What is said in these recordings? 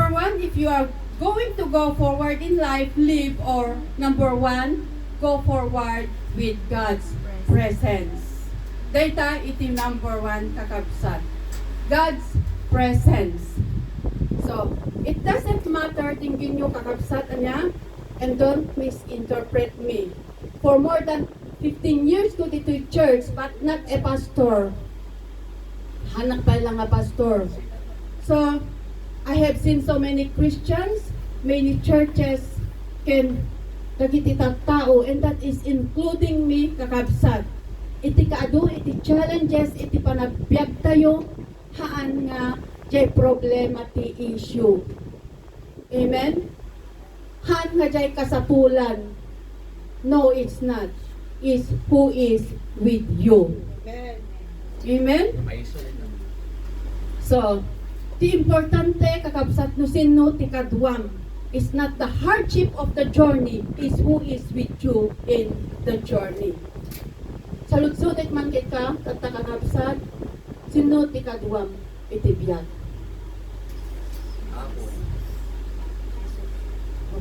Number one, if you are going to go forward in life, live, or number one, go forward with God's presence. Data, iti number one kakabsat. God's presence. So, it doesn't matter tingin nyo kakabsat niya, and don't misinterpret me. For more than 15 years ko dito yung church, but not a pastor. Hanak pa lang a pastor. So, I have seen so many Christians, many churches can nagititat tao, and that is including me kakabsat. Iti kaado, iti challenges, iti panagbiag tayo, haan nga jay problema ti issue. Amen? Haan nga jay kasapulan. No, it's not. It's who is with you. Amen? Amen? So, ti importante kakabsat no sino ti kadwam is not the hardship of the journey, is who is with you in the journey. Saludsudit man kita, kakabsat, sino ti kadwam iti biyag.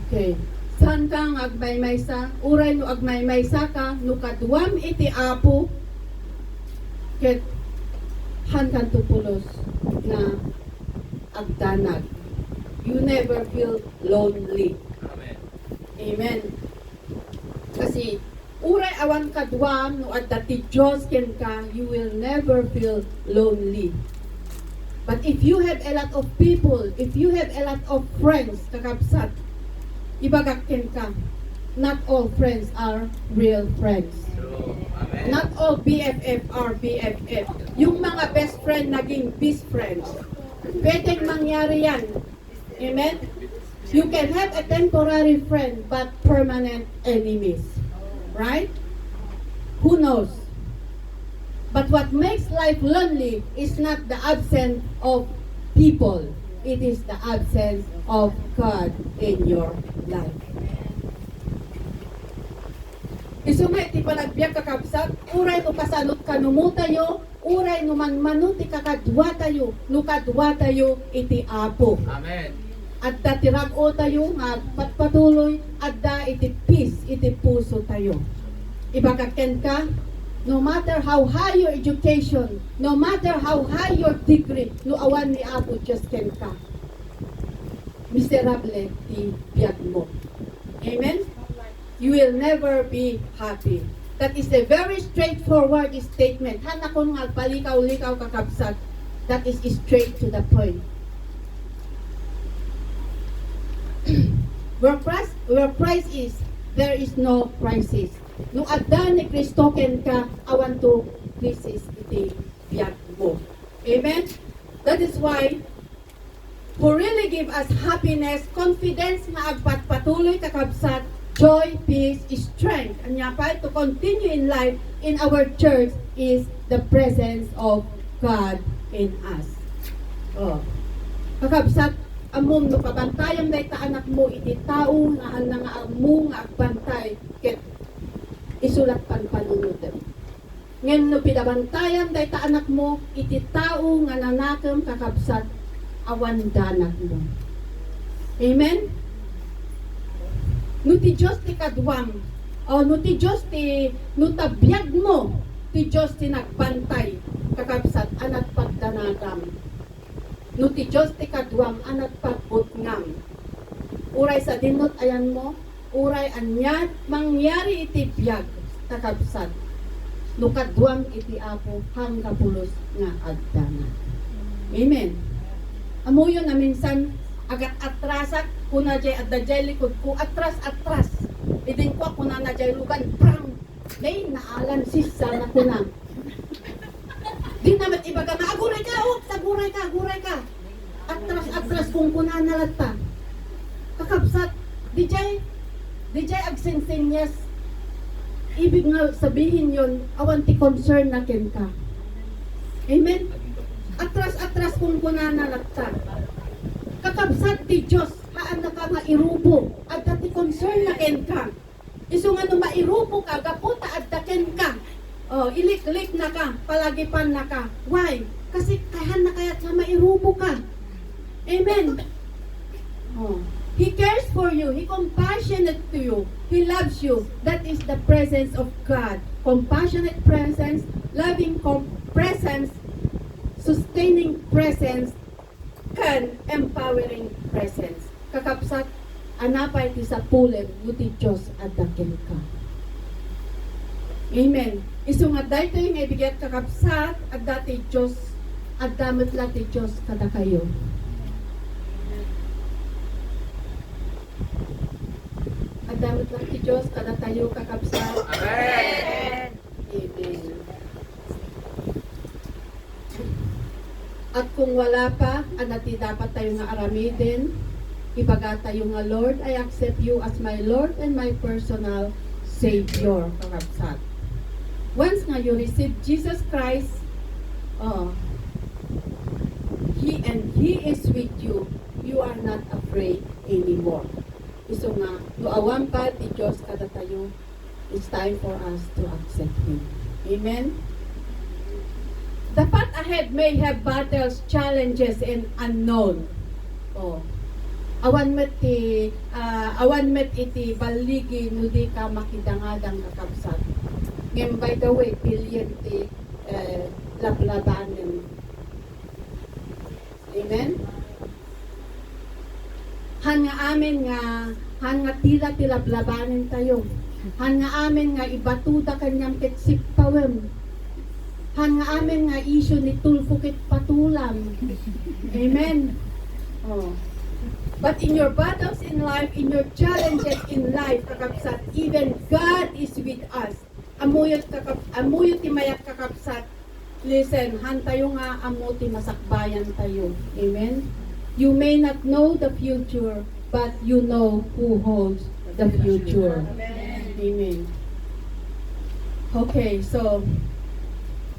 Okay. Saan kang agmaymaysa? Uray no agmaymaysa ka, no kadwam iti apo, ket han kan tupulos na agdanag. You never feel lonely. Amen. Amen. Kasi uray awan kadwam no adda ti Dios ken ka, you will never feel lonely. But if you have a lot of people, if you have a lot of friends, kakabsat, ibagak ken ka, not all friends are real friends. True. Amen. Not all BFF are BFF. Yung mga best friend naging best friends. Pwedeng mangyari yan. Amen? You can have a temporary friend but permanent enemies. Right? Who knows? But what makes life lonely is not the absence of people. It is the absence of God in your life. Isumay ti panagbiag kakabsat, uray no kasalot kanumo tayo, uray no manmano ti kakadwa tayo, no kadwa tayo iti apo. Amen. Adda ti rag-o tayo, nga patpatuloy, adda iti peace, iti puso tayo. Ibagaken ka, no matter how high your education, no matter how high your degree, no awan ni apo just ken ka. Miserable ti biag mo. Amen? You will never be happy. That is a very straightforward statement. Hanakon nga palikaw-likaw kakabsat. That is straight to the point. Where price is, there is no crisis. Nung adda ni Kristo ken ka, awan to crisis iti biyag mo. Amen? That is why who really give us happiness, confidence nga agpatpatuloy kakabsat, joy, peace, strength, and to continue in life in our church is the presence of God in us. Oh. Kakabsat, among no kabantayam day ta anak mo iti tao nga handa nga ammo nga agbantay ket isulat pan panunutem. Ngem no pidabantayam day ta anak mo iti tao nga nanakem kakabsat awan danak mo. Amen. No ti Diyos ti kadwam, o no ti Diyos ti, no tabiyag mo, ti Diyos ti nagbantay, kakabsat, anat pagdanagam. No ti Diyos ti kadwam, anat pagbutngam. Uray sa dinot ayan mo, uray anyat, mangyari iti biyag, kakabsat. No kadwam iti apo, hangga pulos nga agdanag. Amen. Amuyo na minsan, agat atrasak, kuna jay adda jay likod ko, atras. Idin ko kuna na jay lugan, prang, may naalan sisa na kuna. Di naman ibaga na, aguray ka, saguray ka. Atras kung kuna nalata. Kakabsat, di jay agsensenyas. Ibig nga sabihin yon, awan ti concern na ken ka. Amen? Atras kung kuna nalata. Kakabsat ti Diyos, haan na ka nga irubo, at ti concern na ken ka. Iso nga no mairubo ka, gaputa at ken ka. Oh, ilik-lik na ka, palagipan na ka. Why? Kasi kahan na kayat nga mairubo ka. Amen. Oh. He cares for you. He compassionate to you. He loves you. That is the presence of God. Compassionate presence, loving presence, sustaining presence, and empowering presence. Kakapsat, anapay ti sa pulen, nuti Diyos adakin ka. Amen. Isungat dahil ito yung ibigay kakapsat, at dati Diyos, at damit lati Diyos kada kayo. At damit lati Diyos kada tayo kakapsat. Amen. Amen. At kung wala pa, anati dapat tayo nga aramidin, ibaga tayo nga, Lord, I accept you as my Lord and my personal Savior, kakapsat. Once nga you receive Jesus Christ, He is with you, you are not afraid anymore. Iso nga, nuawan pa ti Diyos kada tayo, it's time for us to accept Him. Amen? The path ahead may have battles, challenges, and unknown. Awan met iti baligi nudi ka makidangadang kakabsat. Ngayon, by the way, billion ti lablabanin. Amen? Han nga tila lablabanin tayo. Han nga amin nga ibatuda kanyang kitsip pawem. Han nga amin nga isyo ni tulfo kit patulam. Amen? But in your battles in life, in your challenges in life, kakapsat, even God is with us. Amuyot ti mayat kakapsat. Listen, han tayo nga amo ti masakbayan tayo. Amen? You may not know the future, but you know who holds the future. Amen. Okay, so,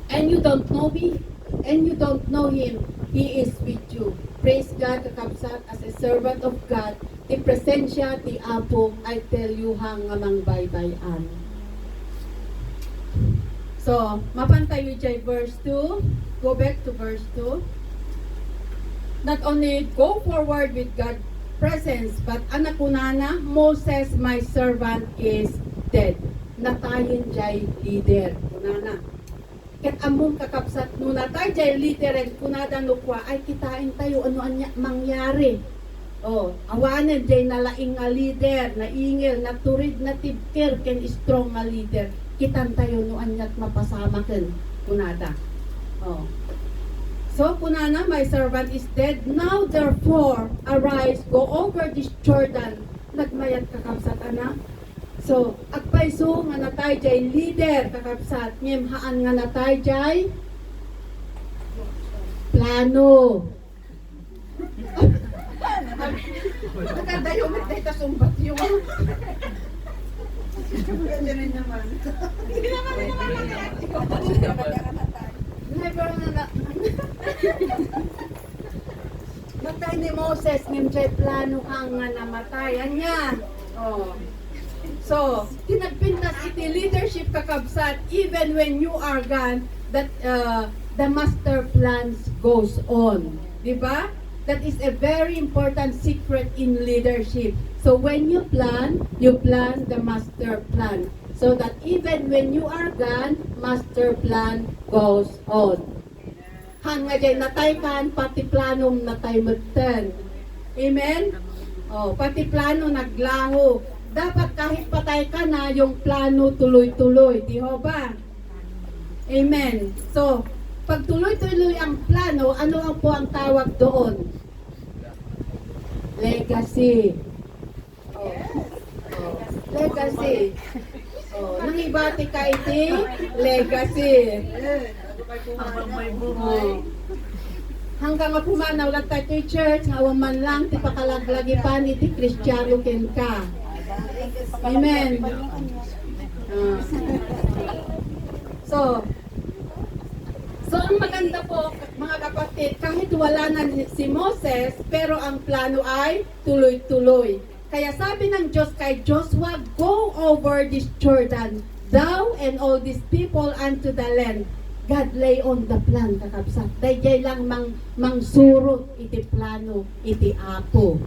and you don't know me, and you don't know Him, He is with you. Praise God, kakapsat, as a servant of God, ti presensya, ti apo, I tell you, hang amang baybayan. So, mapantayo dyan verse 2. Go back to verse 2. Not only go forward with God's presence, but anak kunana, Moses, my servant, is dead. Natayin jay leader. Kunana. Ket among kakapsat, no natay jay leader, kunada nukwa, ay kitain tayo, ano anya mangyari. Awanan jay nalaing nga leader, na ingil, na turid, na tibker, ken strong nga leader. Kitan tayo no anyat mapasamaken kunada. So kunana, my servant is dead. Now therefore arise, go over this Jordan. Nagmayat kakapsat ana. So agpayso nga natay jay leader kakapsat, ngimhaan nga natay jay plano. Nakadayo met data sumbat yung Ganda rin naman. Hindi naman never na Matay ni Moses, ngimjay plano kang nga namatayan niya. So, tinagpintas iti leadership kakabsat, even when you are gone, that the master plans goes on. Diba? That is a very important secret in leadership. So when you plan the master plan. So that even when you are gone, master plan goes on. Hanga jay natay kan, pati planom natay meten. Amen? Pati plano naglaho. Dapat kahit patay ka na, yung plano tuloy-tuloy. Di ho ba? Amen. So, pag tuloy-tuloy ang plano, ano ang po ang tawag doon? Legacy. Legacy. Nangibati ka iti legacy. Hanggang nga pumanaw lang tayo church, nga man lang, ti pakalaglagipan iti Kristiyano ken ka. Amen. So ang maganda po, mga kapatid, kahit wala na si Moses, pero ang plano ay tuloy-tuloy. Kaya sabi ng Diyos kay Joshua, go over this Jordan, thou and all these people unto the land. God lay on the plan, kakabsat. Dayjay lang mangsurot iti plano, iti apo.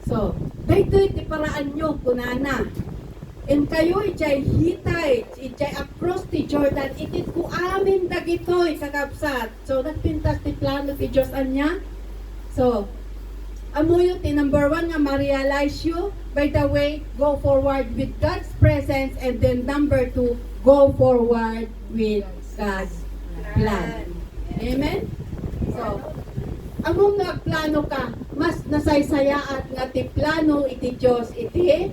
So, daytoy ti paraan nyo kunana. And kayo ijay hitay, ijay across ti Jordan, itit ku amin dagitoy kakabsat. So, nagpintas ti plano ti Diyos anya. So, amuyo ti number 1 nga ma-realize you, by the way, go forward with God's presence, and then number 2, go forward with God's plan. Amen? So, among nagplano ka, mas nasaysayaat nga ti plano iti Diyos iti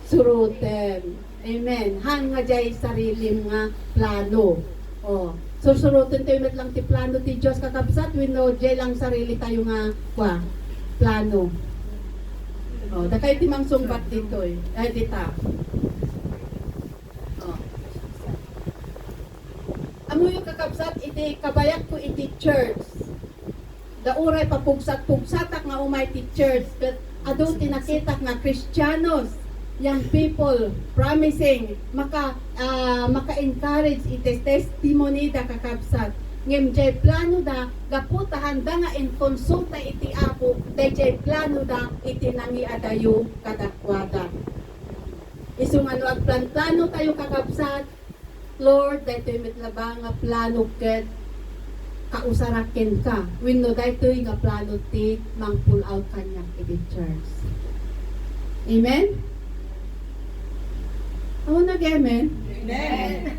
suruten. Amen. Han nga jay sarili nga plano. Oh. So suruten tayo met lang ti plano ti Diyos kakabsat, wenno jay lang sarili tayo nga plano. Oh, dakay ti mangsungbat dito eh. Ay dita. Oh. Amo yung kakabsat iti kabayak ko iti church. Dauray papugsat-pugsatak nga umay ti church, but ado tinakitak nga Kristiyanos, young people promising maka-encourage iti testimony da kakabsat. Ngem jay plano da gaputahan da nga in konsulta iti Apo, jay plano da iti nangi adayo kadakwada. Isung ano ag plano tayo kakabsat, Lord, daytoy mitlaba nga plano ket kausaraken ka. Wenno daytoy nga plano ti mang pull out kanya iti church. Amen? Ako nag-amen? Amen.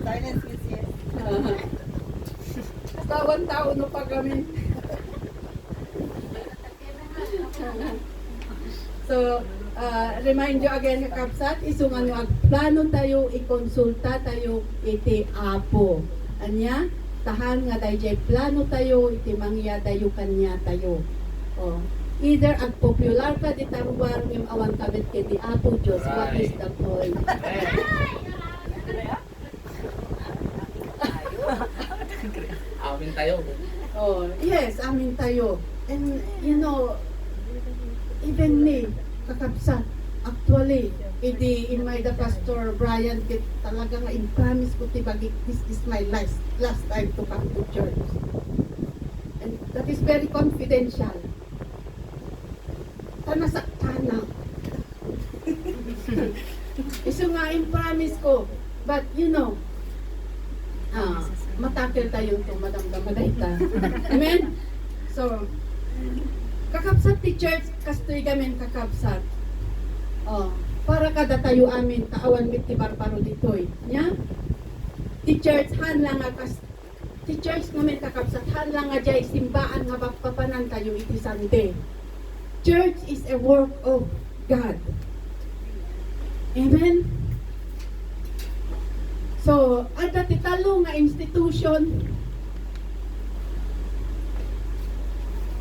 Silence means yes. Tawan tao no pa kami. So, remind you again kakabsat, isungan mo ag plano tayo, ikonsulta tayo iti Apo. Anya, tahan nga dayjay plano tayo, iti mangya tayo kanya tayo. Oh. Either ag popular ka di taruar ngem awan kabit kiti Apo Diyos, what is the point? Amin tayo. Oh, yes, amin tayo. And you know, even me, kakabsat, actually, in my the Pastor Brian, talaga nga in-promise ko tibagi, this is my last time to come to church. And that is very confidential. Tanasaktan. Iso nga in-promise ko, but you know, matakil tayo itong madamdamaday ta. Amen? So, kakabsat ti church, kastoy gamin kakabsat. Oh, para kada tayo amin, taawan mit ti barbaro ditoy. Nya? Ti church, han lang nga ti church namin kakabsat, han lang nga jay simbaan nga papanan tayo iti Sunday. Church is a work of God. Amen? So, ada ti talo nga institution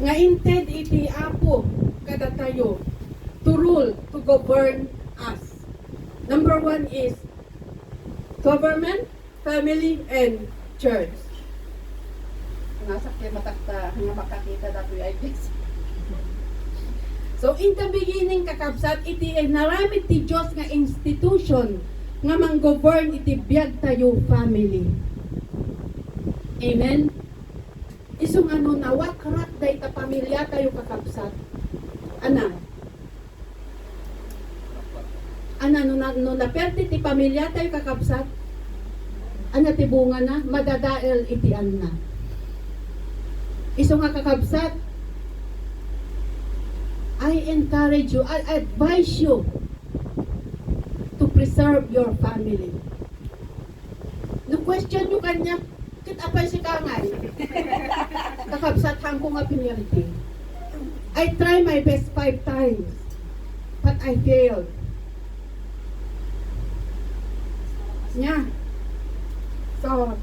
nga inted iti Apo kada tayo to rule, to govern us. Number 1 is government, family, and church. Nasak kay matakta nga makakita datoy ay this. So in the beginning kakabsat iti naramid ti Dios nga institution nga mang-govern iti biag tayo family. Amen. Isung ano na wakrat day ta pamilya tayo kakabsat. Ana no na perti ti pamilya tayo kakabsat. Ana ti bunga na madadael iti anna. Isung nga kakabsat, I encourage you, I advise you to preserve your family. No question nyo kanya, kit apay si kangay. Kakabsat hang ko nga pinirti. I try my best 5 times, but I failed. Yeah. So,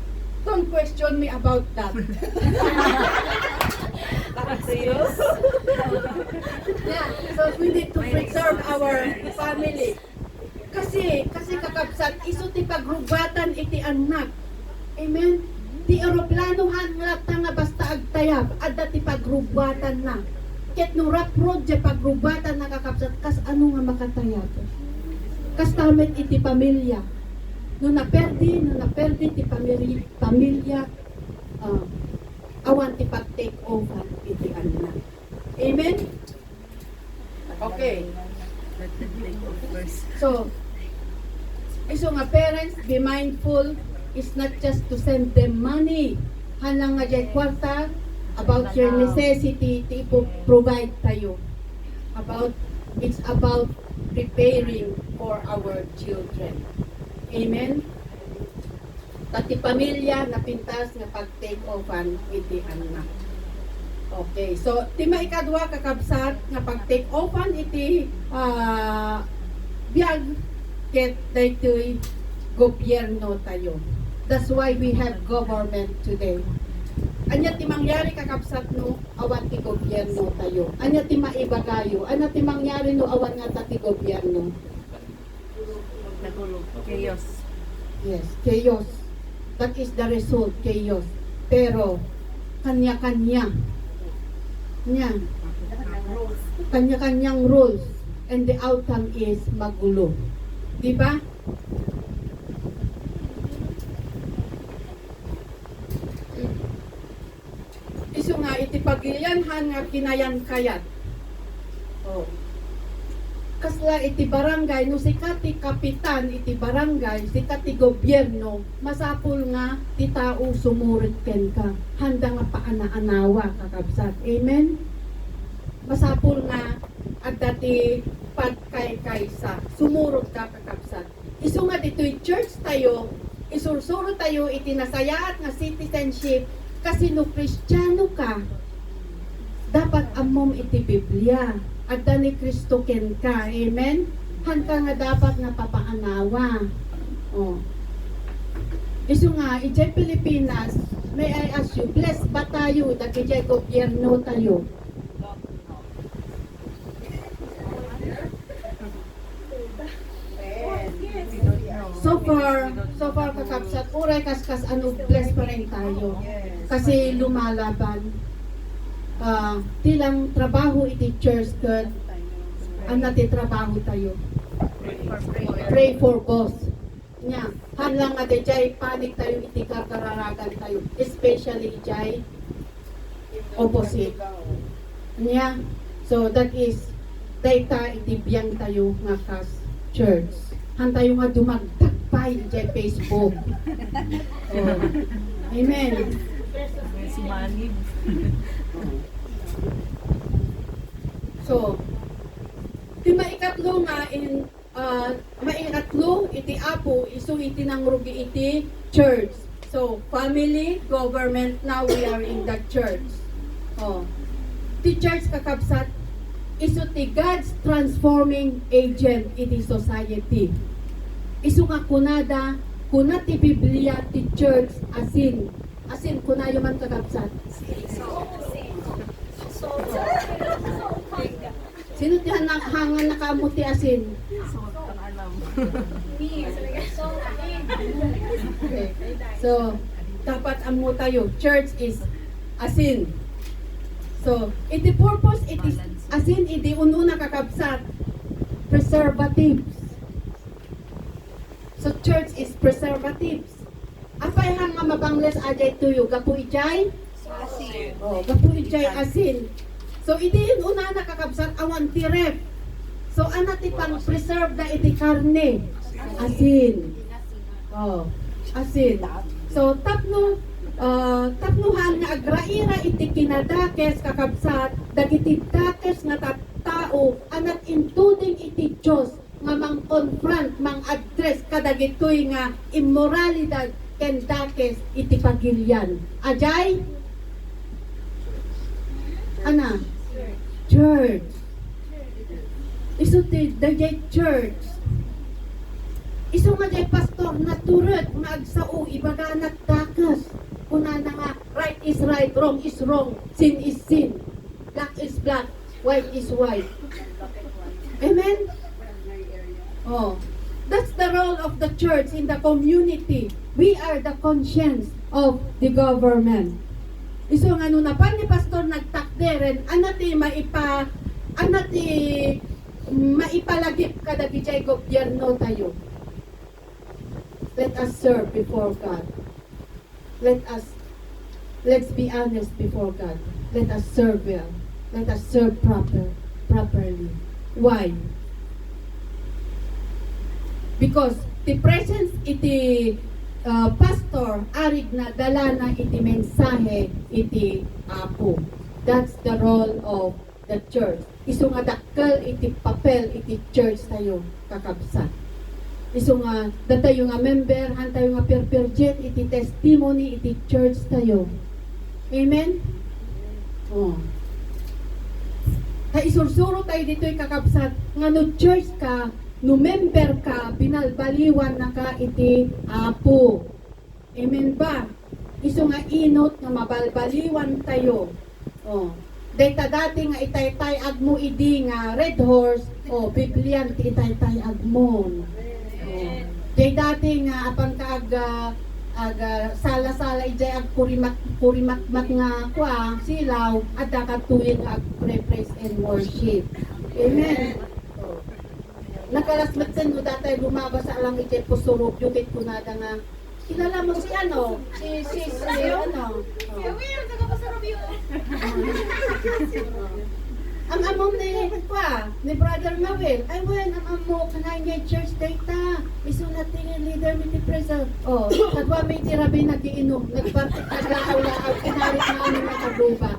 don't question me about that. Serious? Yeah, so we need to preserve our family. Kasi kakabsat, iso ti pagrubatan iti anak. Amen? Ti aeroplanohan nga basta agtayab, adda ti pagrubatan na. Ket no raprod di pagrubatan na kakabsat, kas ano nga makatayab. Kas tamet iti pamilya. No naperdi ti pamilya, awan ti pag-take over iti anak. Amen? Okay. So nga parents, be mindful is not just to send them money. Hanang nga dyan kwarta, about your necessity, ti provide tayo. It's about preparing for our children. Amen? Pati pamilya na pintas nga pag-take offan iti anak. Okay, so tima ikadwa kakabsat nga pag-take offan iti biyag ket daytoy gobyerno tayo. That's why we have government today. Anya ti mangyari kakabsat no awan ti gobyerno tayo. Anya ti maibagayo, anya ti mangyari no awan nga ta ti gobyerno. Chaos. Yes, chaos. That is the result, chaos. Pero kanya-kanya. Kanya-kanyang rules and the outcome is magulo. Di ba? Isu nga iti pagilyanhan nga kinayan kayat. Oh. Kasla iti barangay no si kati kapitan iti barangay si kati gobyerno masapul nga ti tao sumurit ken ka handa nga paana-anawa kakabsat. Amen. Masapul nga at dati pagkay-kaysa sumurot ka kakabsat. Isu nga dito'y church tayo isursuro tayo iti nasayaat nga citizenship kasi no Kristiyano ka dapat amom iti Biblia at ni Kristo ken ka. Amen? Han ka nga dapat nga papaanawa. Oh. Isu nga, ijay Pilipinas, may I ask you, blessed ba tayo dati ijay gobyerno tayo? So far kakabsat, uray kaskas ano, blessed pa rin tayo. Kasi lumalaban. Tilang trabaho iti church kat ang natitrabaho tayo. Pray for boss. Nya, hanlang nga jay panik tayo iti kakararagan tayo. Especially jay opposite. Nya, so that is dayta iti biyang tayo nga kas church. Han tayo nga dumagdagpay jay Facebook. Oh. Amen. Sumanib. So, ti maikatlo nga maikatlo iti apo isu iti nang rugi iti church. So, family, government, now we are in the church. Oh. Ti church kakabsat isu ti God's transforming agent iti society. Isu nga kunada kuna ti Biblia ti church asin kunayo man kakabsat. Sino ti hangan nakamuti asin? Okay. So, dapat amo tayo. Church is asin. So, iti purpose, iti asin, iti ununa kakabsat. Preservatives. So, church is preservatives. Apay hang nga mabangles ajay tuyo. Gapu ijay? Asin. Oh, gapu ijay asin. So, iti yun una nakakabsat awan ti ref. So, anati pang preserve na iti karne. Asin. Oh, asin. So, tapnuhan nga agraira iti kinadakes kakabsat dagiti dakes nga tao anat intuding iti Diyos nga mang-confront, mang-address kadagitoy nga immoralidad ken dakes iti pagilyan. Ajay? Ana? Church. Isu ti dayay church. Isu nga jay pastor na turut nga agsao ibaga anak dakas. Kuna na nga right is right, wrong is wrong, sin is sin, black is black, white is white. Amen? Oh, that's the role of the church in the community. We are the conscience of the government. Isu nga no napan ni pastor nagtakderen anati maipalagip kada bijay gobyerno tayo. Let us serve before God. Let's be honest before God. Let us serve well. let us serve properly. Why? Because the presence iti pastor arig na dala na iti mensahe iti apo. That's the role of the church. Isu nga dakkel iti papel iti church tayo kakabsat. Isu nga datayo nga member han tayo nga perperjet iti testimony iti church tayo. Amen. Oh. Kay isursuro tayo dito'y kakabsat nga no church ka, no member ka, binalbaliwan na ka iti apo. Amen ba? Isu nga inot nga mabalbaliwan tayo. Oh. Dayta dati nga itay-tay agmo idi nga red horse, o Biblian ti itay-tay agmon. Oh. Day dati nga apang kaag sala-sala ijay ag kurimat nga kwa silaw at dakatuin nga ag praise and worship. Amen. Oh. Nakalasmatsen mo datay lumaba sa alang ijay pusurog yukit kunada nga kilala mo si ano? Si ano? Oh. Ang amom ni Brother Mawil, ay wen, ang amo, kanay niya church data, isunat ni leader ni President. Oh, kadwa may tirabi nag-iinom, nagpartit, naglakaw-lakaw, kinarit na ano nakaduba.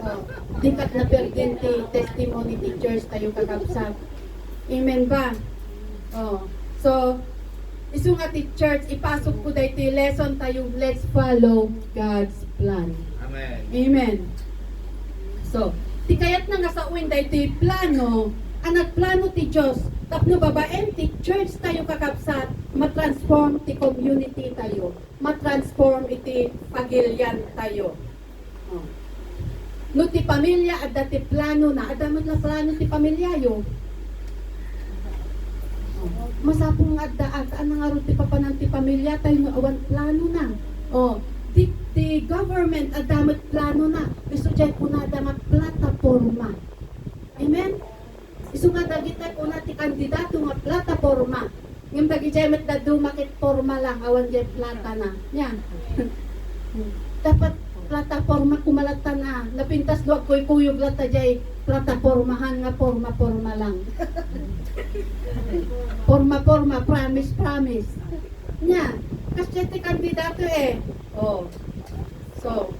Oh, dikat na perdente, testimony ni church tayo kakabsat. Amen ba? Oh, so, isungat ti church, ipasok ko dahil ti lesson tayo, let's follow God's plan. Amen. Amen. So, ti kayat na nga sa uwin dahil ti plano, ang nagplano ti Diyos, tapno babaen ti church tayo kakabsat, matransform ti community tayo, matransform iti pagilyan tayo. Oh. No ti pamilya, adda ti plano na, adda man na plano ti pamilya yo. Oh. Masapong adda, ang nga rin ti papanan ti pamilya tayo, no awan plano na. Oh. The government adamat plano na. Isu jay kuna adamat plataforma. Amen? Isu nga dagit na kuna ti kandidato nga plataforma. Ngem dagi jay met dadu makit forma lang awan jay plata na. Yan. Dapat plataforma kumalata na. Napintas do koy kuyog lata jay plataformahan nga forma lang. Forma, promise. Nya, kasi ti kandidato eh. Oh. So,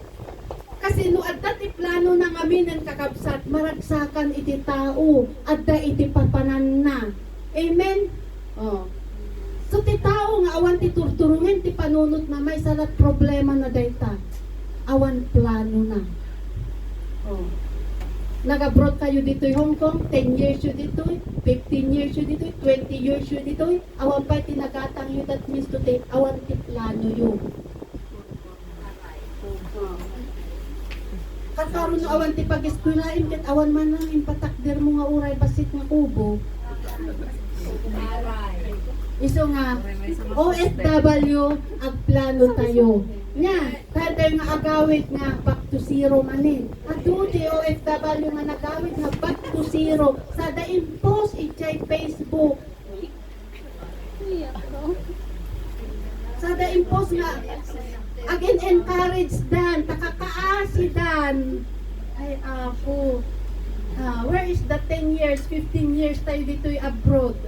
kasi no adda ti plano na ngamin kakabsat, maragsakan iti tao, adda iti papanan na. Amen? Oh. So ti tao nga awan ti turturungin ti panunot na may salat problema na dayta. Awan plano na. Oh. Nag-abroad kayo dito'y Hong Kong, 10 years yun dito'y, 15 years yun dito'y, 20 years yun dito'y, awan pa tinagatang yun, that means to take, awan ti plano yun. Kakaroon na awan ti pag-eskwelain, kat awan man lang impatakder mo nga uray, basit nga kubo. Iso nga, OFW, ag plano tayo. Nya, kahit tayo nga agawit nga back to zero manin. At doon di OFW nga nagawit nga back to zero. Sa da-impose itchay Facebook. Sa da-impose nga, again encourage dan, takakaasi dan. Ay ako, where is the 10 years, 15 years tayo dito'y abroad?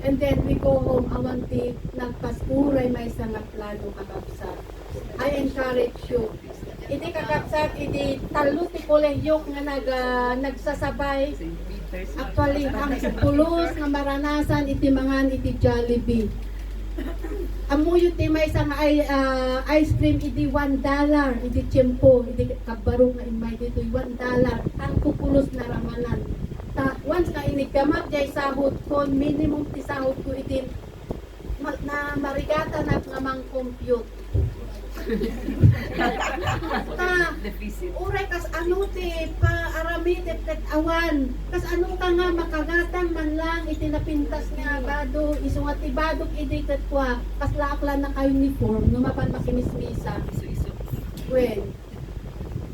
And then we go home, awanti, nagpaskuray may isang plano kakabsat. I encourage you. Iti kakabsat, iti talo ti kolehyo nga nagsasabay. Actually, ang pulos nga maranasan iti mangan iti Jollibee. Amuyo ti may isang ice cream iti $1, iti tiyempo, iti kabaro nga imay dito $1. Ang kupulos na ramanan. Once ka inigamat jay sahod ko, minimum ti sahod ko iti na marigata na nga mang compute. Uray kas ano ti paarami ti awan. Kas ano ka nga makagatang man lang iti napintas nga bado isu nga ti badok idi ket kwa kas laakla na ka uniform no mapan makimismisa. Wen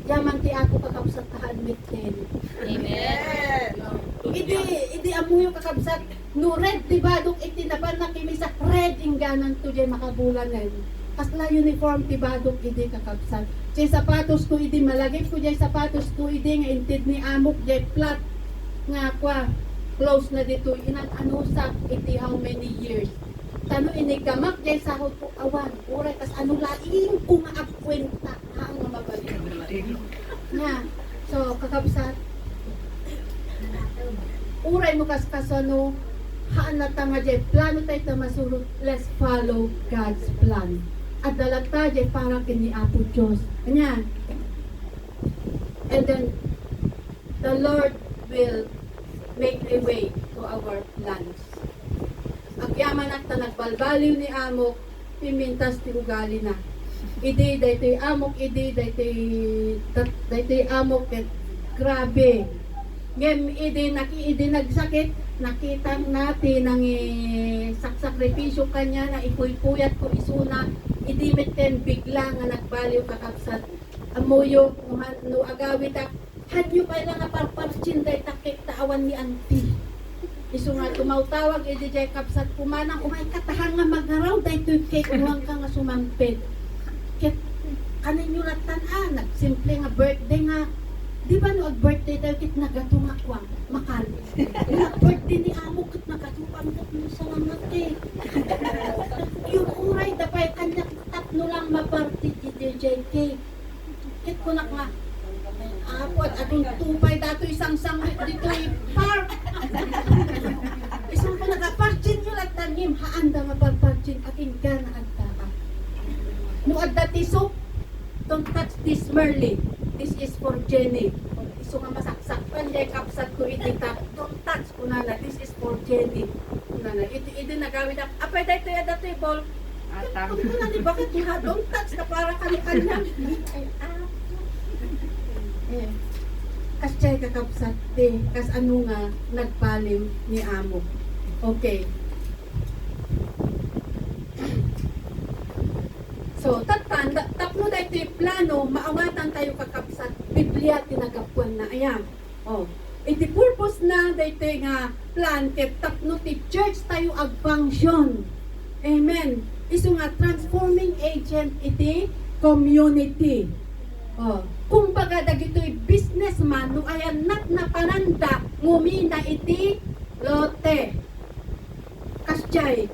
yaman ti ako kakabsat tahan mitten. Amen. Idi amuyo kakabsat no red ti badok iti napan nakimisa red ingganan to jay makabulanan. Kasla uniform ti badok idi kakabsat. Jay sapatos ko idi malagip ko jay sapatos ko idi nga inted ni amok jay plat nga kwa close na dito inang anusak iti how many years. Tano inigamak jay sahod ko awan. Uray kas ano laing ko nga apkwenta ha nga mabalik. Nga. So kakabsat uray mo kas kasano haan na tanga jay plano tayo ta masulot, let's follow God's plan. At dalata jay para kini Apo Diyos. Kanya. And then the Lord will make a way to our plans. Agyaman at na nagbalbaliw ni Amok, pimintas ti ugali na. Idi daytoy Amok, idi daytoy Amok ket grabe. Ngem idi nagsakit, nakita natin ang saksakripisyo kanya na ipuypuyat ko isuna, idi meten bigla nga nagbaliw kakapsat. Amuyo no agawit ak hadyo pa lang nga parparchin day takik taawan ni auntie. Isu nga tumawtawag idi jay kapsat kumanang umay katahang nga magaraw daytoy cake uwang ka nga sumamped. Ket kaninyo latan nagsimple nga birthday nga di ba no ag-birthday daw kit nagatunga kwang makal. Birthday ni amo kit nagatungan kat mo sa langat eh. Yung uray dapay kanya tatlo lang maparty di JK. Kit ko nak nga apod atong tupay dato isang dito park. Isang ko nagaparchin nyo lang tanim haanda maparparchin ating gana agta. No adda tisok don't touch this Merly. This is for Jenny. Iso nga masaksak pan jay kapsat ko itita. Don't touch kunana. This is for Jenny. Kunana. Iti nagawid ak. Apay dayto ya dato ball. Atang. Kunana bakit nga don't touch na para kanya. Eh. Kas jay kakapsat de. Kas ano nga nagpalim ni amo. Okay. So, tapno dahil ito yung plano, maawatan tayo kakapsat, Biblia tinagapuan na, ayan. Oh. Iti purpose na dahil ito yung plan, ket tapno ti church tayo ag-function. Amen. Iso nga, transforming agent iti community. Oh. Kumbaga, dagito yung businessman, no ayan nat na pananda, ngumina iti lote. Kasjay,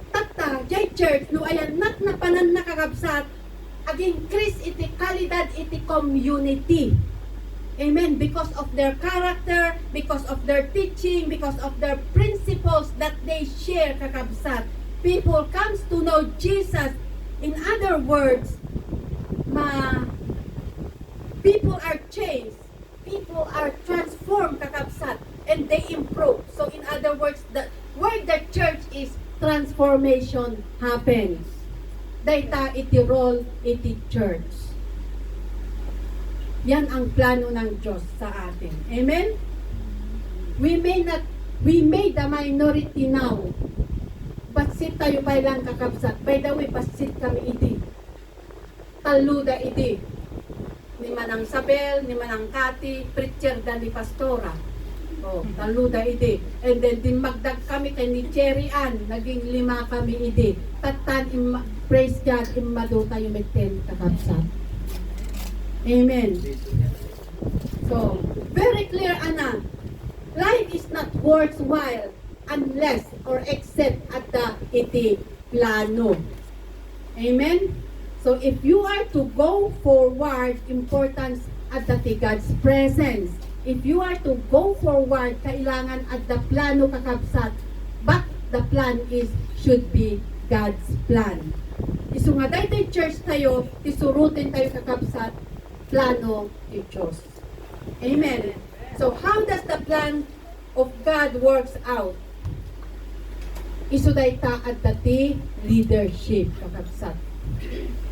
tata, jay church, no ayan nat na panan nakakabsat, aging Chris iti kalidad iti community. Amen. Because of their character, because of their teaching, because of their principles that they share kakabsat. People comes to know Jesus. In other words, people are changed. People are transformed kakabsat. And they improve. So in other words, where the church is, transformation happens. Dayta iti role iti church. Yan ang plano ng Diyos sa atin. Amen? We may the minority now. Basit tayo pa lang kakabsat. By the way, basit kami iti. Taluda iti. Ni Manang Sabel, ni Manang Kati, preacher da ni Pastora. Oh, taluda iti. And then dimagdag kami kay ni Cherry Ann, naging 5 kami iti. Tatan praise God, imado tayo may 10 kakabsat. Amen. So, very clear ana. Life is not worthwhile unless or except at the iti plano. Amen. So if you are to go forward, importance at the God's presence. If you are to go forward, kailangan at the plano kakabsat. But the plan should be God's plan. Isu nga daytoy church tayo, isurutin tayo kakabsat, plano ni Diyos. Amen. So how does the plan of God works out? Isu dayta at the leadership kakabsat.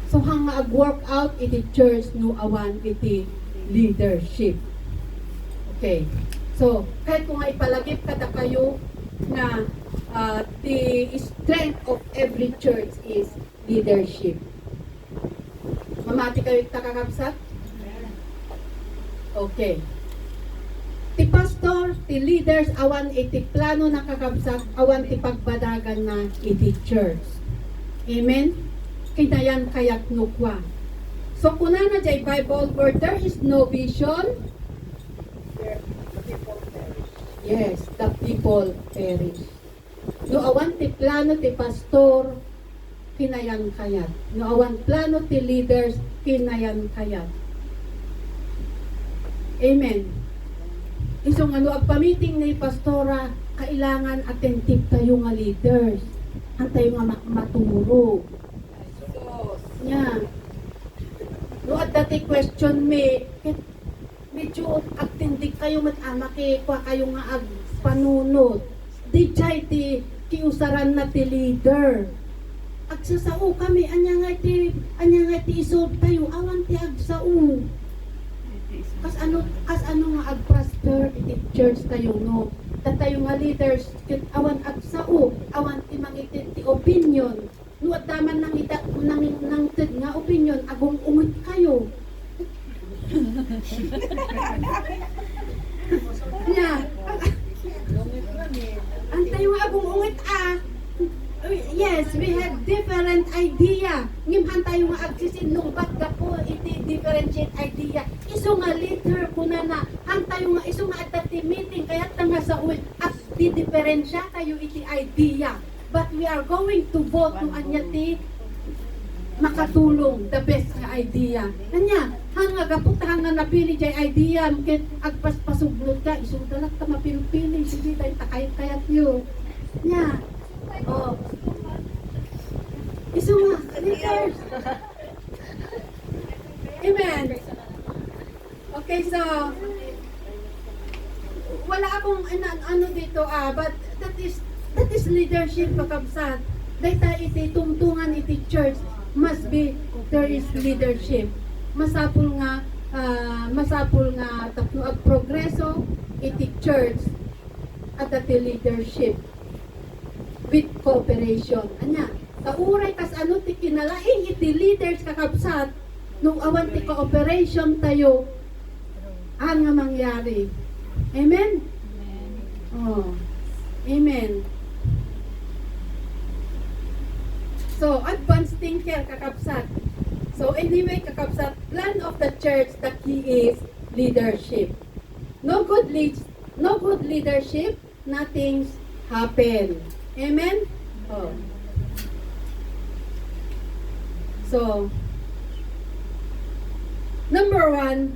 So hang ag-work out iti church no awan iti leadership. Okay. So kahit kung ipalagip kada kayo na the strength of every church is leadership. Mamati kayo kakabsat? Okay. Ti pastor, ti leaders, awan iti plano na kakabsat, awan ti pagbadagan na iti church. Amen? kinayan kayak nukwa. So kunana jay Bible where there is no vision, yes, the people perish. No awan ti plano ti pastor, kinayan kayat. No awan plano ti leaders, kinayan kayat. Amen. Isong ano, ang pamiting ni pastora, kailangan attentive tayo nga leaders. Ang tayo nga maturo. Nya. No, at dati question me, medyo attentive kayo matama kwa kayo nga ag panunod. Di chay ti kiusaran na ti leader. Agsasao kami, anya nga ti isob tayo, awan ti agsao. Kas ano nga ag-prosper iti church tayo no. Tayo nga leaders ket awan agsao, awan ti mangitit ti opinion. No at daman nang ted nga opinion agong umit kayo. Nya. Antay nga agong umit yes, we have different idea. Ngimhan tayo nga agsisinungbat ka po iti differentiate idea. Iso nga leader po na ang tayo nga iso nga at the meeting kaya nga sa uwi at di diferensya tayo iti idea. But we are going to vote kung anya ti makatulong the best nga idea. Kanya, hanga gapot hanga napili jay idea ket agpaspasuglod ka iso dalat ka mapili-pili sige tayo takayat yo. Nya. Oh. Iso nga, leaders. Amen. Okay, so wala akong ano dito but that is leadership makabsat. Dayta iti tungtungan iti church must be there is leadership. Masapul nga tapno ag progreso iti church at iti leadership with cooperation. Anya, kauray kas ano ti kinalaing iti leaders kakabsat nung awan ti cooperation tayo ang nga mangyari. Amen? Oh. Amen. So, advanced thinker kakabsat. So, anyway, kakabsat, plan of the church, the key is leadership. No good leadership, nothing's happen. Amen? Oh. So, number 1,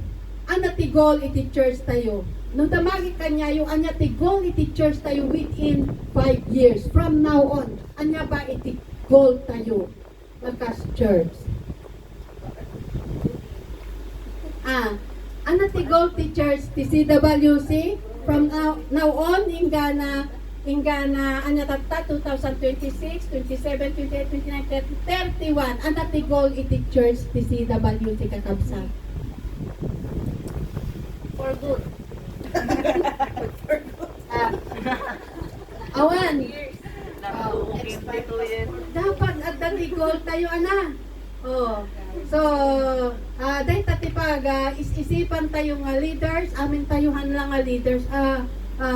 ana ti goal iti church tayo. Nung tamagi kanya yung anya ti goal iti church tayo within 5 years. From now on, anya ba iti goal tayo nakas church? Ana ti goal ti church ti CWC from now on ingana anya tatta 2026, 27, 28, 29, 30, 31 ana ti goal iti church ti CWC kakabsat. For good. Awan. Expect Dapat at dati goal tayo ana. Oh. So, dahil tatipag isipan tayo nga leaders, amin tayuhan lang nga leaders,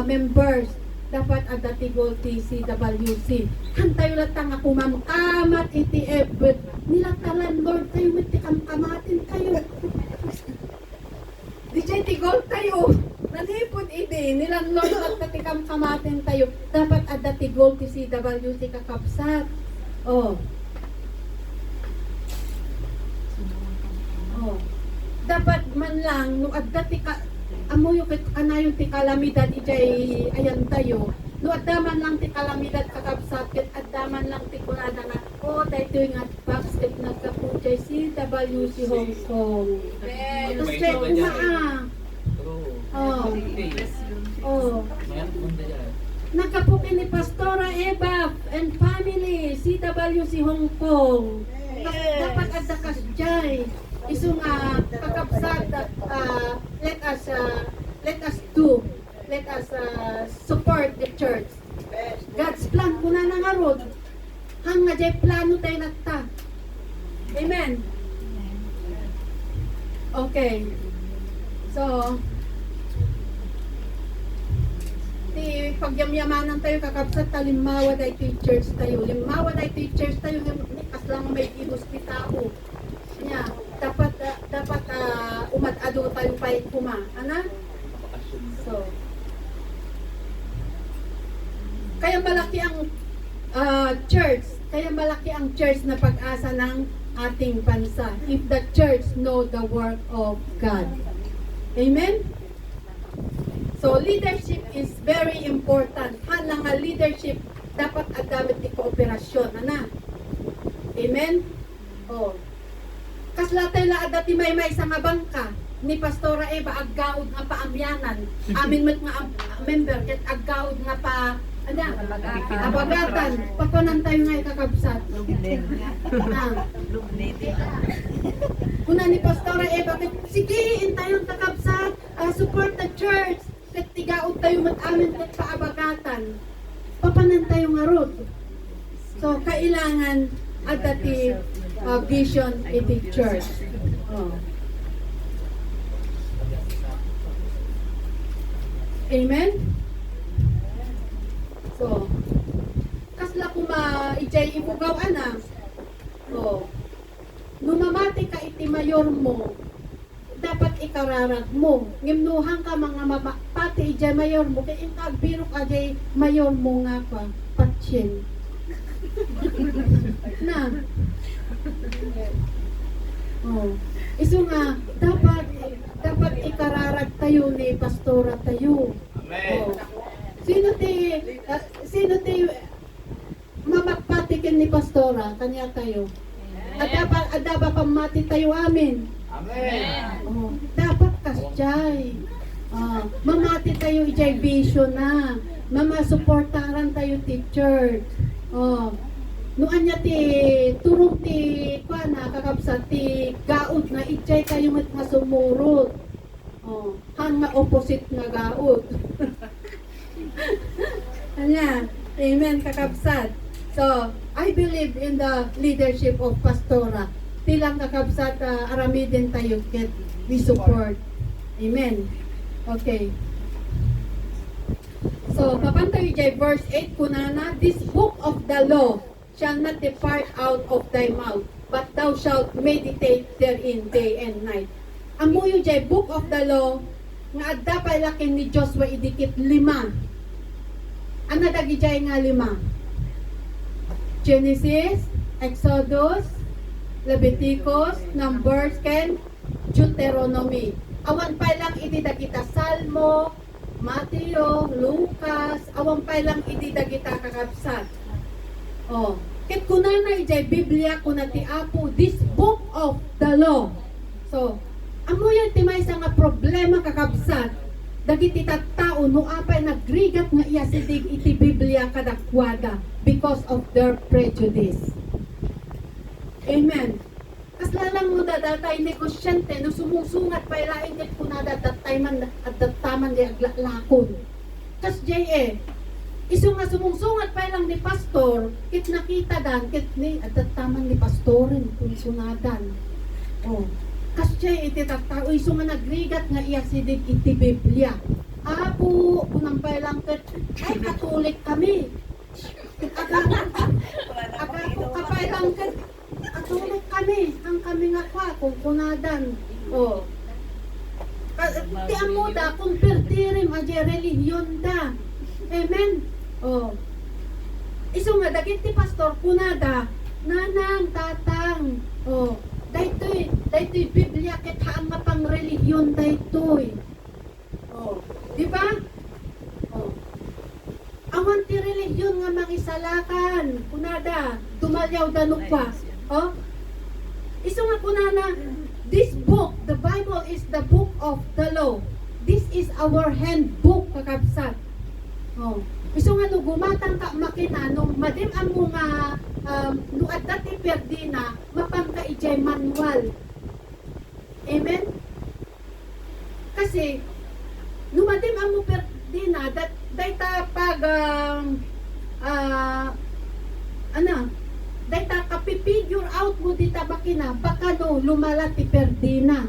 members. Dapat at dati goal ti CWC. Han tayo latang nga kumamkamat iti ebet. Nilatalan Lord tayo iti kamkamatin tayo. Di ti goal tayo. Nanipod iti nilang Lord at dati kamkamatin tayo. Dapat at dati goal ti CWC kakapsat. Oh. Oh. Dapat man lang no adda ti ka amoy ket kanayon ti kalamidad ijay ayan tayo. No addaman lang ti kalamidad kakabsat ket addaman lang ti kunada nga dayto nga basket nagkapujay si WC Hong Kong. Tapos check na Oh. Oh. Nagkapukin ni Pastora Eva and family CWC Hong Kong. Dapat adda kas jay. Isong kakabsat let us support the church. God's plan kuna na nga rod. Hang nga jay plano tayo natta. Amen. Okay. So, pagyamyamanan tayo kakabsat limawa dahil church tayo. Limawa dahil church tayo. kas lang may i-hospitao. Nya, dapat umad-ado tayo pa kuma. Ana? So, kaya malaki ang church na pag-asa ng ating bansa if the church know the work of God. Amen? So, leadership is very important. Halang nga leadership, dapat agamit ni kooperasyon. Ana? Amen? Oh. Kaslatay la adati may sa nga bangka ni Pastora Eva aggaod nga paamyanan. Amin met nga member ket aggaod nga pa abagatan. Papanan tayo nga ikakabsat. Kuna ni Pastora Eva sige intayon kakabsat, support the church. Ket tigaod tayo mat amin ket paabagatan. Papanan tayo nga rod. So kailangan adati vision iti church. Oh. Amen? So, kasla kuma ijay ibugaw ana. So, numamati ka iti mayor mo, dapat ikararag mo. Ngimnuhang ka mga pati ijay mayor mo, kaya inkagbiro ka jay mayor mo nga pa, patsin. Na. Oh. Isu nga, dapat ikararag tayo ni pastora tayo. Amen. Oh. Sino ti mamagpatikin ni pastora kanya tayo. At dapat pamati tayo amin. Amen. Oh. Dapat kasjay. Mamati tayo ijay vision na. Mamasuportaran tayo ti church. Oh. Noan niya ti turong ti pana kakabsat ti gaud na ijay kayo mat nga sumurot. Oh, hang nga opposite nga gaud. Anya, amen kakabsat. So, I believe in the leadership of Pastora. Tilang kakabsat aramidin tayo ket we support. Amen. Okay. So, papantayo jay verse 8 kunana, this book of the law shall not depart out of thy mouth, but thou shalt meditate therein day and night. Amuyo jay book of the law, nga adda pa lakin ni Joshua idikit 5. Ano dagi jay nga 5? Genesis, Exodus, Leviticus, Numbers, ken Deuteronomy. Awan pa lang ididagita Salmo, Mateo, Lucas, awan pa lang ididagita kakabsat. Oh, ket kunana ijay Biblia kuna ti Apo, this book of the law. So, amo yan ti maysa nga problema kakabsat. Dagiti tattao no apay nagrigat nga iya sidig iti Biblia kadakwada because of their prejudice. Amen. Kaslalang mo dadatay negosyante no sumusungat pa ilain ket kunada datay man at dataman di aglalakon. Kas jay isu nga sumungsungat pa lang ni pastor, kit nakita dan, kit ni adataman ni pastorin kung sunadan. Oh, kasya iti taktao, isu nga nagrigat nga iya sidig iti Biblia. Apo, kunang pa lang kit, ay katolik kami. Agapo kapay lang kit, katolik kami, ang kami nga kwa, kung kunadan. Oh, ti amuda, kung pertirim, aje religion da. Amen. Oh. Isu nga dagiti pastor kunada nanang tatang. Oh. Daytoy Biblia ket haang nga pang relihiyon daytoy. Oh. Di ba? Oh. Awan ti relihiyon nga mangisalakan kunada tumalyaw danok pa. Oh. Isu nga kunana this book, the Bible is the book of the law. This is our handbook kakabsat. Oh. Isu nga no gumatang ka makina no madim amo nga no adda ti perdina mapangka ijay manual. Amen. Kasi no madim amo perdina dayta pag dayta kapipigure out mo dita bakina baka no lumala ti perdina.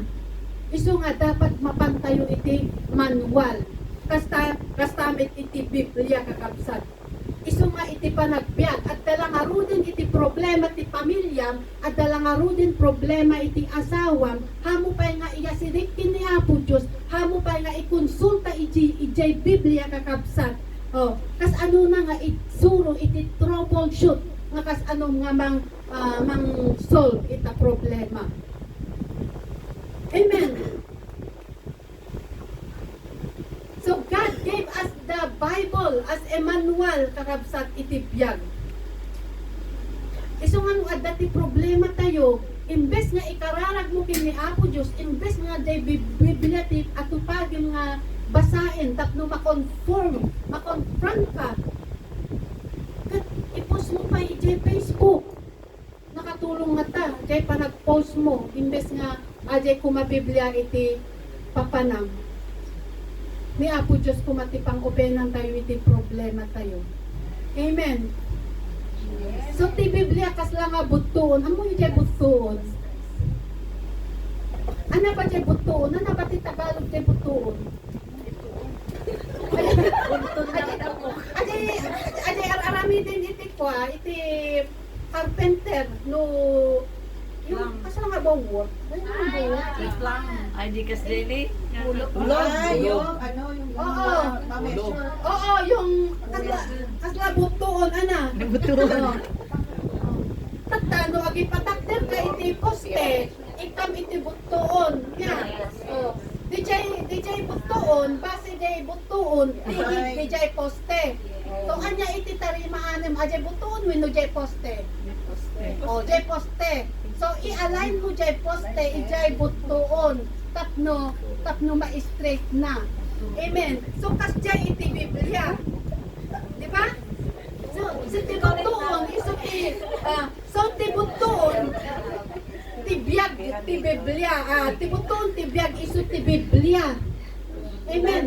Isu nga dapat mapantayo iti manual. Kastamit iti Biblia kakabsat. iso nga iti panagbiag at dala nga rudin iti problema ti pamilyam at dala nga rudin problema iti asawam hamo pay nga iyasirik ni Apo Diyos hamo pay nga ikonsulta ijay Biblia kakabsat kas ano na nga itsuro iti troubleshoot nga kas ano nga mang solve ita problema. Amen. So God gave us the Bible as a manual kakabsat iti biyag. Iso nga nung adati problema tayo, imbes nga ikararag mo kini Apo Diyos, imbes nga day Biblia ti atupag yung nga basain tapno makonfront ka. Kat i-post mo pa iti Facebook. Nakatulong nga ta, kay pa nag-post mo, imbes nga ajay kumabiblia iti papanam. Ni Apo Diyos kumatipang openan tayo iti problema tayo. Amen. So ti Biblia kas lang nga butuon. Amo yung jay butuon? Ano ba jay butuon? Ano ba ti Tagalog jay butuon? Ajay arami din iti kwa, iti carpenter no yung kasi nga ba word? Ay, di kas dili. Yung Oo. Oo, yung kasla butuon ana. Nabutuon. Tatano agi patakder ka iti poste. Ikam iti butuon. Yan. Oh. DJ butuon, base DJ butuon, DJ poste. So anya iti tarimaanem ajay butuon wenno DJ poste. Oh, DJ poste. So i-align mo DJ poste, ijay butuon. Tapno ma-straight na. Amen. So kasjay iti Biblia. Di ba? So ti butuon iso ti butuon ti biag ti Biblia. Ti butuon ti biag iso ti Biblia. Amen.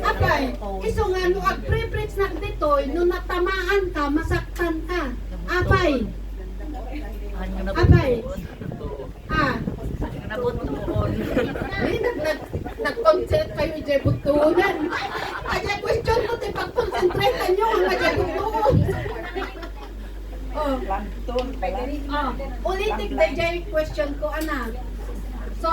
Apay, iso nga no ag-preach na ditoy no natamaan ka, masaktan ka. Apay. Apay. Nabutuon. Nag-concentrate kayo ijay butuonan. Ajay question mo ti pag-concentrate nyo ang ajay butuon. Ulitik na jay question ko anak. So,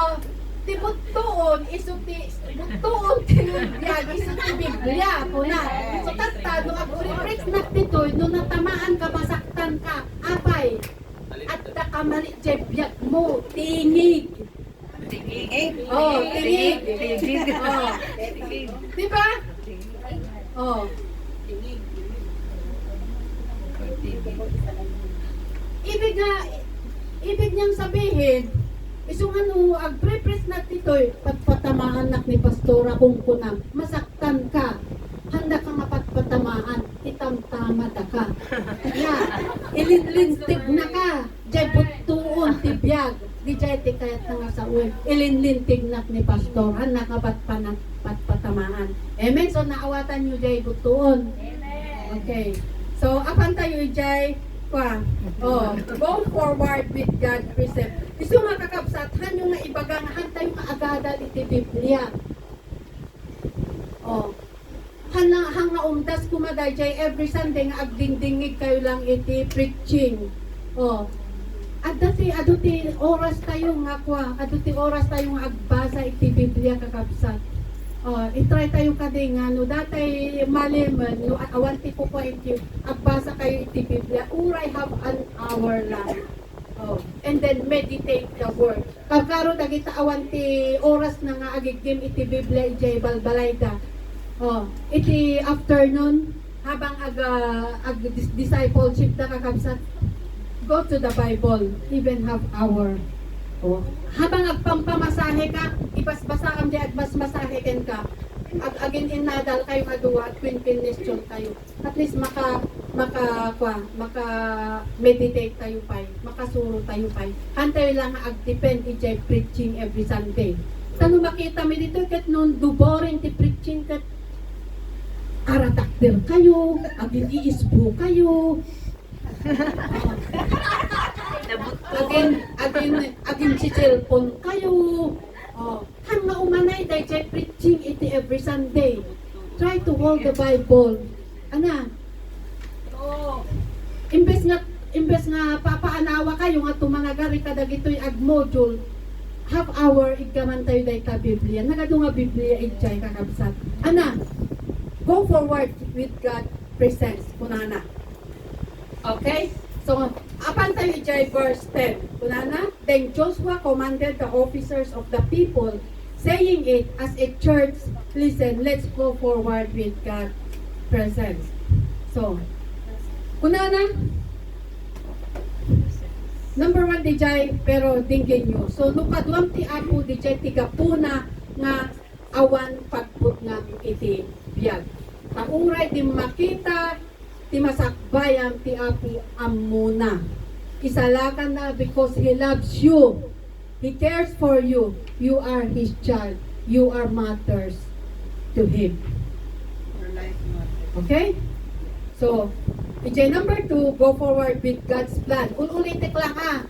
ti butuon iso ti butuon ti biblia iso ti Biblia kuna. So tatta no ag-preach na ditoy no natamaan ka masaktan ka. Apay. At nakamali jay biag mo tingig. Tingig. Oh, tingig. Tingig. Oh. Di ba? Oh. Ibig niyang sabihin, iso nga no, ag-prepress na titoy, pagpatamaan nak ni pastora kung kunam, masaktan ka, handa ka nga pagpatamaan, itamtama da ka. Yeah, ilinlintig na ka, jay butuon, tibiyag, di jay ti kayat nga sa uwi, ilinlintig nak ni pastor, handa ka pagpatamaan. Amen, so naawatan nyo jay butuon. Okay, so apan tayo jay, go forward with God precept. Isu nga kakabsat, hanyo nga ibagahan tayo nga agadal iti Biblia. Hang nga umdas kumaday jay every Sunday nga agdingdingig kayo lang iti preaching. Aduti oras tayo nga aduti oras tayo nga agbasa iti Biblia kakabsat. I-try tayo kadi nga no datay maliman no awanti ko po iti agbasa kayo iti Biblia uray have an hour lang. And then meditate the word. Kagkaro dagita awanti oras na nga agigim iti Biblia ijay balbalayda. Iti afternoon habang ag discipleship na kakabsat, go to the Bible even have hour. Habang agpampamasahe ka, ibasbasa ang di agbasmasahe ka. Agin inadal kayo aduwa at question kayo. At least maka meditate tayo pay, makasuro tayo pay. Hantay lang ag-depend ijay preaching every Sunday. Tano makita mi dito ket non do boring ti preaching ket aratakder kayo, agin iisbo kayo. Agin si cellphone kayo. Hang nga umanay dahil preaching iti every Sunday. Try to hold the Bible Ana? Imbes nga papaanawa kayo nga tumanagari kada gito'y ag module, half hour igkaman tayo dahi ta Biblia. Nagado nga Biblia itchay kakabsat. Ana? Go forward with God presence. Kunana. Okay? So, apan tayo itchay verse 10. Kunana? Then Joshua commanded the officers of the people, saying it as a church, listen, let's go forward with God presence. So, kunana? Number 1 dijay pero dinggin nyo. So nukadwam ti apo dijay tigapuna nga awan pagput nga iti biyag. Pauray di makita ti masakbayam ti apo amuna. Isalakan na because He loves you. He cares for you. You are His child. You are matters to Him. Okay? So, number 2, go forward with God's plan. Ulitin lang ha.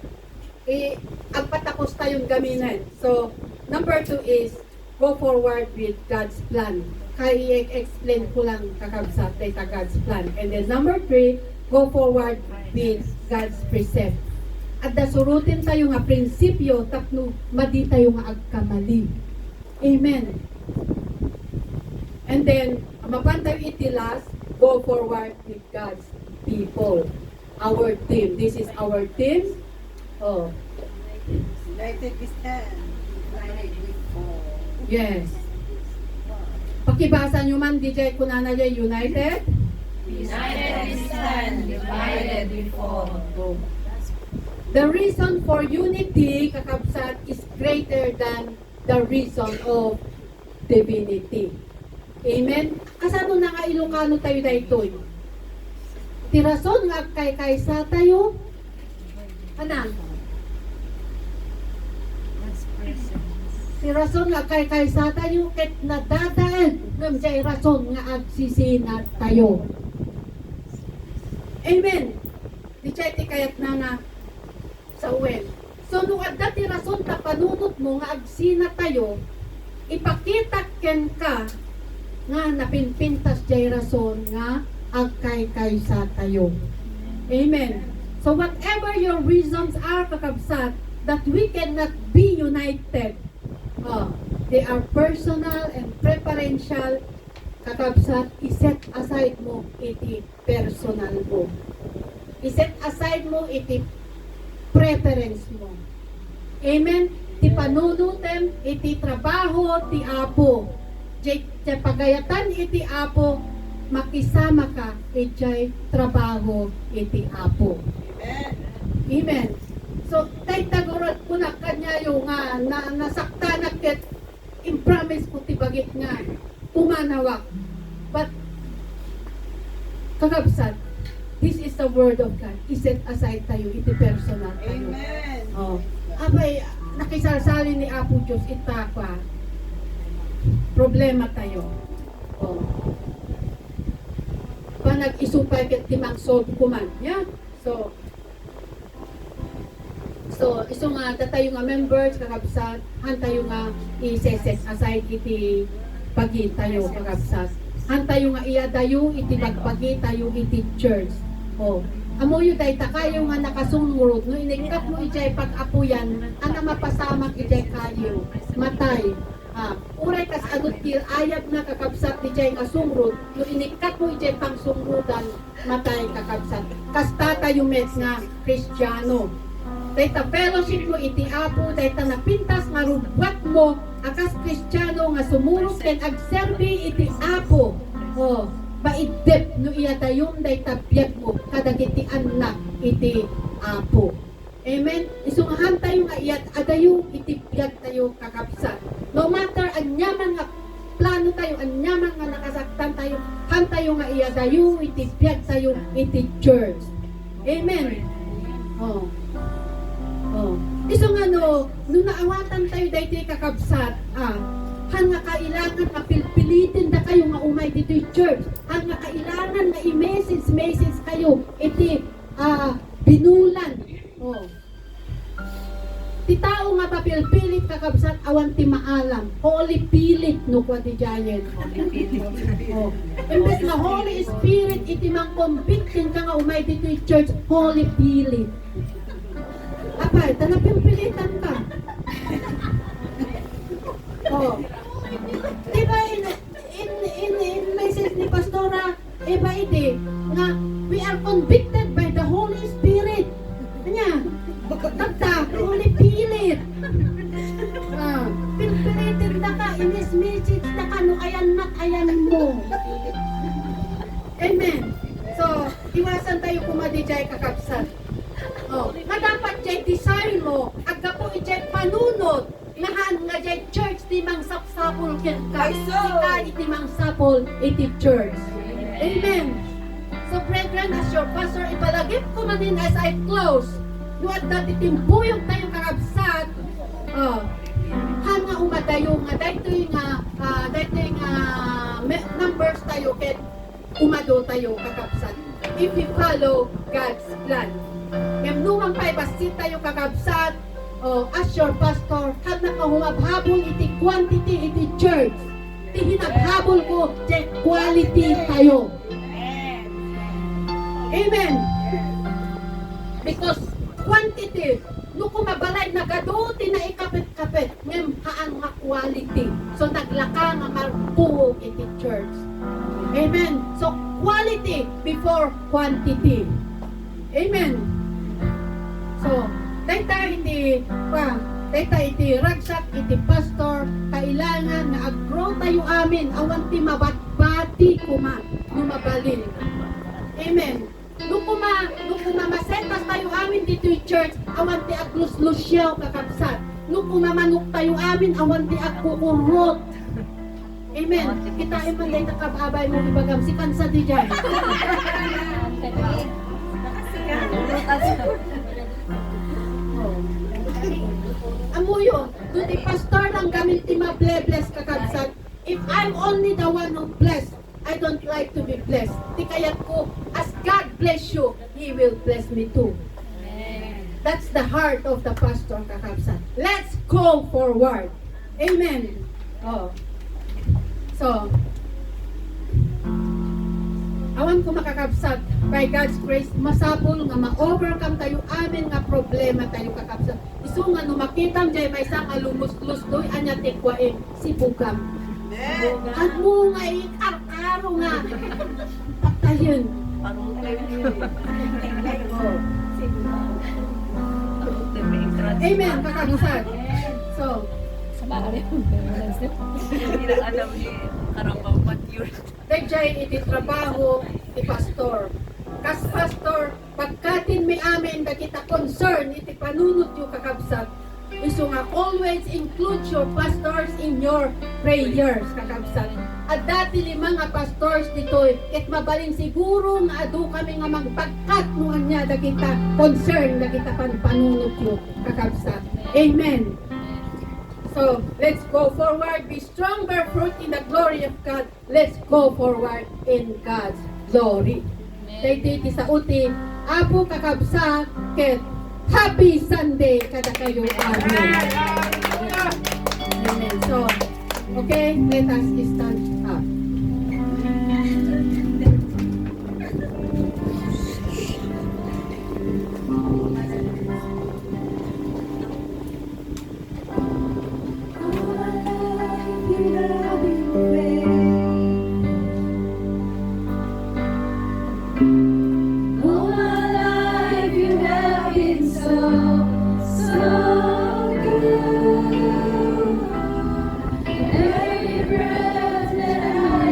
Ang patapos tayong gaminan. So, number 2 is, go forward with God's plan. Kaya i-explain ko lang kakabsat ay God's plan. And then number 3, go forward with God's precept. At dasurutin tayo nga prinsipyo tapno madi tayo nga agkamali. Amen. And then, mapantay iti last, go forward with God's people. Our team. This is our team. Oh, United we stand. United we fall. yes. Pakibasa nyo man, DJ Kunana Jay, United. United we stand, divided we fall. Oh. The reason for unity, kakabsat, is greater than the reason of divinity. Amen? Kasano na nga Ilocano tayo daytoy? Tirason nga kay kaysa tayo. Anang? Tirason nga kay kaysa tayo ket nadadaan ngam jay rason nga agsisinat tayo. Amen. Di chay ti kayat na nga sa uwen. So nung adda ti rason ta panunot mo nga agsinat tayo, ipakita ken ka nga napinpintas jay rason nga agkay-kaysa tayo. Amen. So whatever your reasons are, kakabsat, that we cannot be united, they are personal and preferential, kakabsat, iset aside mo iti personal mo. Iset aside mo iti preference mo. Amen. Ti panunutem iti trabaho ti Apo. Jay pagayatan iti Apo, makisama ka iti trabaho iti Apo. Amen. Amen. So, tay tagurot ko na kanya yung nasakta na ket impromise ko ti bagit nga pumanawak. But kakabsat, this is the word of God. Iset aside tayo, iti personal tayo. Amen. Oh. Abay, nakisarsali ni Apo Diyos itakwa. Problema tayo. Oh. Panag-isupay ket timang solve kuman. Yeah? So, iso nga, tayo nga members, kakabsat, han tayo nga i-set aside iti pagi tayo, kakabsat. Han tayo nga iadayo, iti bagpagi tayo, iti church. O, amoyo day kayo nga nakasungrod, no, inikat mo ijay pag-apuyan, ana mapasamak ijay kayo, matay. Uray kas agot kil ayat na kakabsat ijay nga sungrod, no, inikat mo ijay pang sungrudan, matay kakabsat. Kas tatayo met nga Kristiyano. Dayta fellowship mo iti Apo, dayta napintas nga rubwat mo akas Kristiyano nga sumurot ken agserbi iti Apo. O, baidep no iya tayon dayta biag mo kadagiti anak iti Apo. Amen. Isungahan tayo nga iyat adayo iti biag tayo kakabsat. No matter anyaman nga plano tayo, anyaman nga nakasaktan tayo, han tayo nga iyadayo iti biag tayo iti church. Amen. Oh. Oh. Iso nga no naawatan tayo daytoy kakabsat, han nga kailangan mapilpilitin da kayo nga umay dito'y church. Han nga kailangan nga i-message kayo iti binulan. Oh. Ti tao nga papilpilit kakabsat awan ti maalam. Holy pilit no kwa di giant. Oh. Imbes na Holy Spirit, iti mang conviction ka nga umay dito yung church, Holy Spirit. Apay, pilitan ka. Oh. Diba in message ni Pastora Eva Ide, nga we are convicted by the Holy Spirit. Kanya, tagta, Holy Spirit. Pilitin na ka, in-message na ka, no ayan mo. Amen. So, iwasan tayo kumadijay kakapsat. Oh, nga dapat jay desire mo, agka po ijay panunod, nahan nga jay church di mang sapsapol ken ka. Sika iti mang sapol iti church. Amen. So brethren, as your pastor, ipalagip ko manin as I close. Nuat dati timbuyog tayo kakabsat. Han nga umadayo nga daytoy nga numbers tayo ket umado tayo kakabsat. If we follow God's plan. Ngem numang pay basit tayo kakabsat, as your pastor, had na kahumabhabol iti quantity iti church. Iti hinaghabol ko, iti quality tayo. Amen. Because quantity, no kumabalay nagaduti na ikapit-kapit, ngem haan nga quality. So naglaka nga marpuog iti church. Amen. So quality before quantity. Amen. So, dayta iti ragsak iti pastor, kailangan nga aggrow tayo amin, awan ti mabatbati kuma, numabalin. Amen. Nung masetas tayo amin dito yung church, awan ti aglus-lusyaw kakabsat. Nung kumamanok tayo amin, awan ti agkukurot. Amen. Kita man day nakababay mo ibagam si kansa di dyan. Amuyo, duti pastor lang gamit ti mabless kakabsat. If I'm only the one who blessed, I don't like to be blessed. Di kayat ko, as God bless you, He will bless me too. That's the heart of the pastor kakabsat. Let's go forward. Amen. Oh. So, awan ko makakabsat, by God's grace, masapol nga ma-overcome tayo amin nga problema tayo kakabsat. Isu nga no makitam jay may sa kalumos-lus doy anya tikwain si Bugam. At mo nga ikar-karo nga patayon. Amen, kakabsat. So, dayjay iti trabaho ti pastor. Kas pastor, pagkatin mi amin da kita concern iti panunot yu kakabsat. Isu nga always include your pastors in your prayers kakabsat. At dati lima nga pastors ditoy ket mabalin siguro nga adu kami nga magpagkat nuan niya da kita concern da kita panunot yu kakabsat. Amen. So, let's go forward, be stronger fruit in the glory of God. Let's go forward in God's glory. Daytoy sa uti, apo kakabsa, ket Happy Sunday kada kayo. Amen. Amen. So, okay, let us stand up. Every breath that I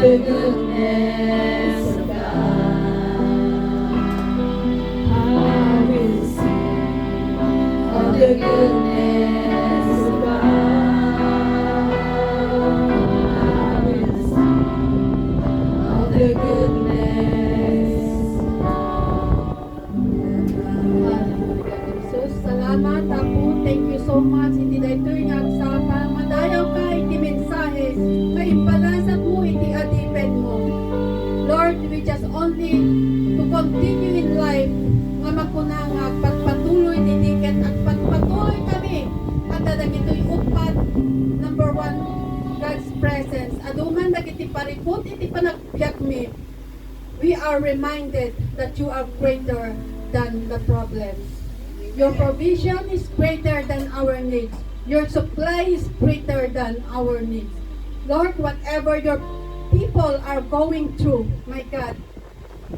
the goodness of God. I will sing of the goodness of God. I will sing of the goodness. Hallelujah. Jesus, salamat ako. Thank you so much. Hindi na ito yung agsapa. Madayaw ka, iti mensahe. Maimpalasat mo, iti adipen mo. Lord, we just only to continue in life nga makunang agpatpatuloy didiket agpatpatuloy kami padadag ito'y upat. Number 1, God's presence. Aduman dagiti paripot iti panagbiag mi. We are reminded that you are greater than the problems. Your provision is greater than our needs. Your supply is greater than our needs. Lord, whatever your people are going through, my God,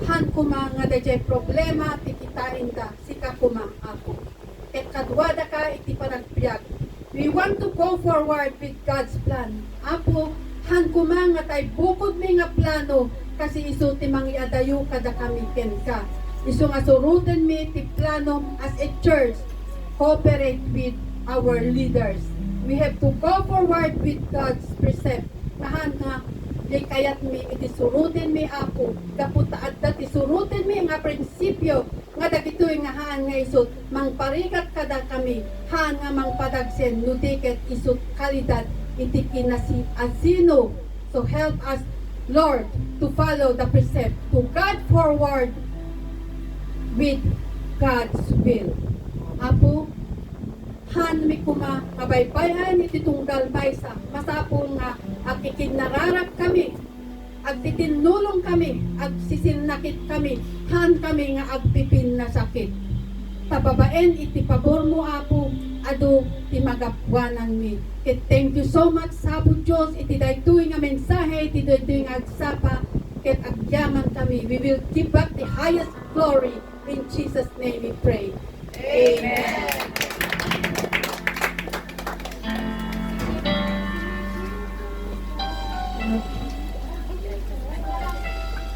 han kuma nga dayjay problema tikitain da sika kuma ako. Ket kadwada ka iti panagbiag. We want to go forward with God's plan. Apo, han kuma nga tay bukod mi nga plano kasi isu ti mangiadayo kada kami ken ka. Isu nga suruten mi ti plano as a church, cooperate with our leaders. We have to go forward with God's precept. Nahan nga di kayat mi iti suruten mi ako kaputaad dati suruten mi nga prinsipyo nga dagitoy nga haan nga isut mangparigat kada kami haan nga mangpadagsen no diket isut kalidad iti kinasi asino. So help us, Lord, to follow the precept, to God forward with God's will. Apo, han mi kuma kabaybayan iti tunggal maysa masapol nga agkikinararap kami agtitinulong kami agsisinakit kami han kami nga agpipin na sakit tababaen iti pabor mo Apo adu ti magapwanan mi. Thank you so much Sabot Diyos iti daytoy nga mensahe iti daytoy nga agsapa ket agyaman kami. We will give back the highest glory in Jesus name we pray. Amen.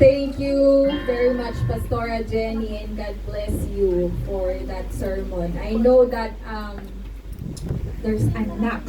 Thank you very much, Pastora Jenny, and God bless you for that sermon. I know that there's a knock